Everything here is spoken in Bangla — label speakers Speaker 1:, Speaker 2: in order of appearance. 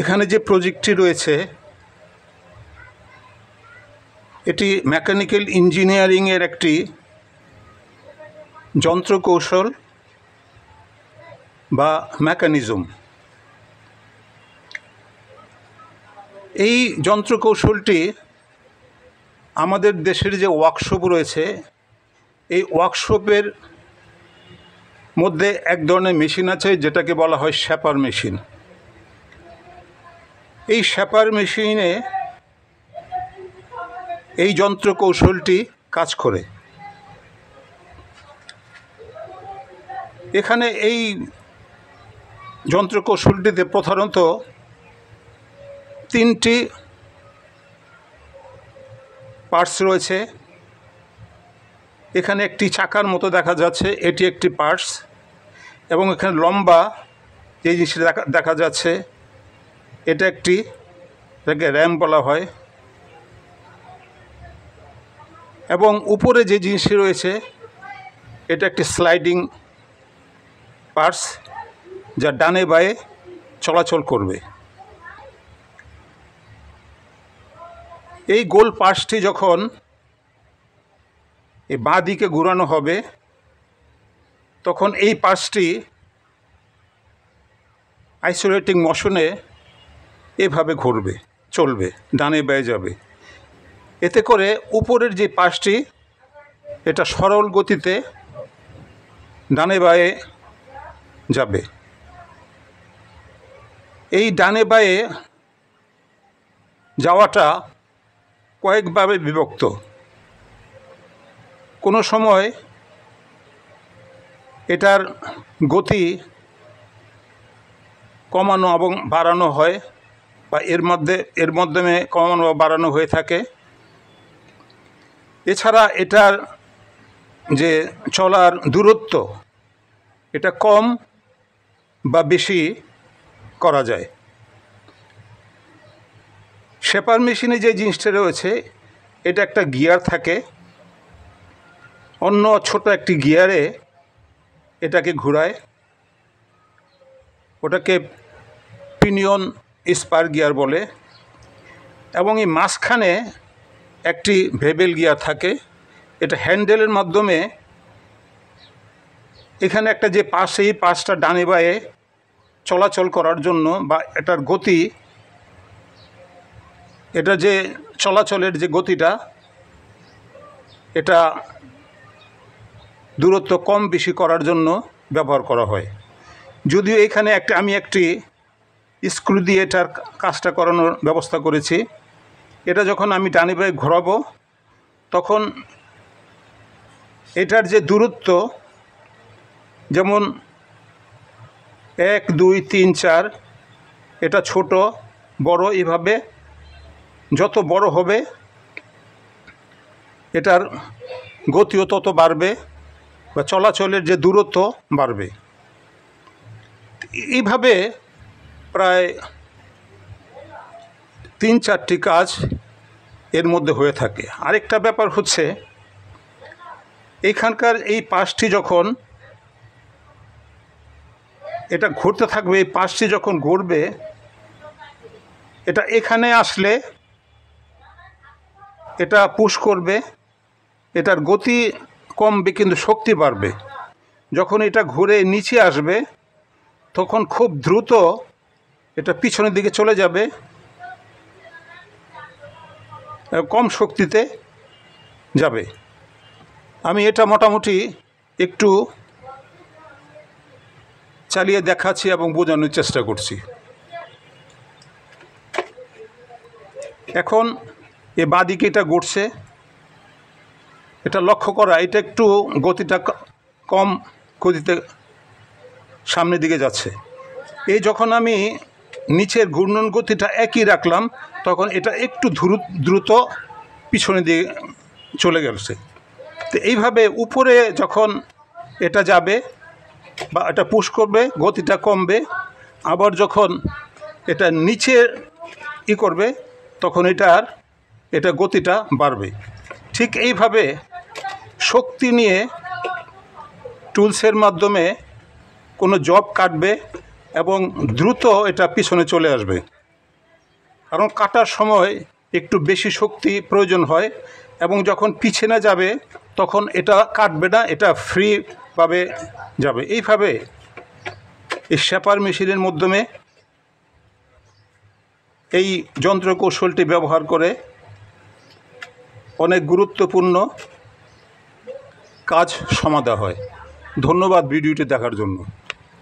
Speaker 1: এখানে যে প্রজেক্টটি রয়েছে এটি মেকানিক্যাল ইঞ্জিনিয়ারিংয়ের একটি যন্ত্রকৌশল বা মেকানিজম। এই যন্ত্রকৌশলটি আমাদের দেশের যে ওয়ার্কশপ রয়েছে এই ওয়ার্কশপের মধ্যে এক ধরনের মেশিন আছে যেটাকে বলা হয় শ্যাপার মেশিন। এই শ্যাপার মেশিনে এই যন্ত্রকৌশলটি কাজ করে। এখানে এই যন্ত্রকৌশলটিতে প্রধানত তিনটি পার্টস রয়েছে। এখানে একটি চাকার মতো দেখা যাচ্ছে, এটি একটি পার্টস, এবং এখানে লম্বা যে জিনিসটা দেখা যাচ্ছে এটা একটি, এটাকে র্যাম বলা হয়, এবং উপরে যে জিনিসটি রয়েছে এটা একটি স্লাইডিং পার্টস যা ডানে বাঁয়ে চলাচল করবে। এই গোল পার্টসটি যখন এই বাঁ দিকে ঘোরানো হবে তখন এই পার্টসটি আইসোলেটিং মোশনে এভাবে ঘুরবে, চলবে, ডানে বাঁয়ে যাবে। এতে করে উপরের যে পার্টসটি এটা সরল গতিতে ডানে বাঁয়ে যাবে। এই ডানে বাঁয়ে যাওয়াটা কয়েকভাবে বিভক্ত। কোনো সময় এটার গতি কমানো এবং বাড়ানো হয় বা এর মাধ্যমে কমানো বা বাড়ানো হয়ে থাকে। এছাড়া এটার যে চলার দূরত্ব এটা কম বা বেশি করা যায়। শ্যাপার মেশিনে যে জিনিসটা রয়েছে এটা একটা গিয়ার থাকে, অন্য ছোট একটি গিয়ারে এটাকে ঘোরায়, ওটাকে পিনিয়ন স্পার গিয়ার বলে, এবং এই মাঝখানে একটি ভেবেল গিয়ার থাকে। এটা হ্যান্ডেলের মাধ্যমে এখানে একটা যে পাশ, এই পাশটা ডানে বাঁয়ে চলাচল করার জন্য বা এটার গতি, এটা যে চলাচলের যে গতিটা এটা দূরত্ব কম বেশি করার জন্য ব্যবহার করা হয়। যদিও এখানে আমি একটি স্ক্রু দিয়ে এটার কাজটা করানোর ব্যবস্থা করেছি। এটা যখন আমি ডানে বাঁয়ে ঘোরাবো তখন এটার যে দূরত্ব, যেমন 1 2 3 4, এটা ছোট বড়, এভাবে যত বড় হবে এটার গতিও তত বাড়বে বা চলাচলের যে দূরত্ব বাড়বে। এইভাবে প্রায় 3-4টি কাজ এর মধ্যে হয়ে থাকে। আরেকটা ব্যাপার হচ্ছে এইখানকার এই পাশটি যখন এটা ঘুরতে থাকবে, এই পাশটি যখন ঘুরবে এটা এখানে আসলে এটা পুশ করবে, এটার গতি কমবে কিন্তু শক্তি বাড়বে। যখন এটা ঘুরে নিচে আসবে তখন খুব দ্রুত এটা পিছনের দিকে চলে যাবে, কম শক্তিতে যাবে। আমি এটা মোটামুটি একটু চালিয়ে দেখাচ্ছি এবং বোঝানোর চেষ্টা করছি। এখন এ বাঁদিকে এটা ঘুরছে, এটা লক্ষ্য করা, এটা একটু গতিটা কম গতিতে সামনের দিকে যাচ্ছে। এই যখন আমি নিচের ঘূর্ণন গতিটা একই রাখলাম তখন এটা একটু দ্রুত পিছনের দিকে চলে গেছে। তো এইভাবে উপরে যখন এটা যাবে বা এটা পুশ করবে গতিটা কমবে, আবার যখন এটা নিচে করবে তখন এটা গতিটা বাড়বে। ঠিক এইভাবে শক্তি নিয়ে টুলসের মাধ্যমে কোনো জব কাটবে এবং দ্রুত এটা পিছনে চলে আসবে। কারণ কাটার সময় একটু বেশি শক্তি প্রয়োজন হয় এবং যখন পিছনে যাবে তখন এটা কাটবে না, এটা ফ্রিভাবে যাবে। এইভাবে এই শেপার মেশিনের মাধ্যমে এই যন্ত্রকৌশলটি ব্যবহার করে অনেক গুরুত্বপূর্ণ কাজ সমাধা হয়। ধন্যবাদ ভিডিওটি দেখার জন্য।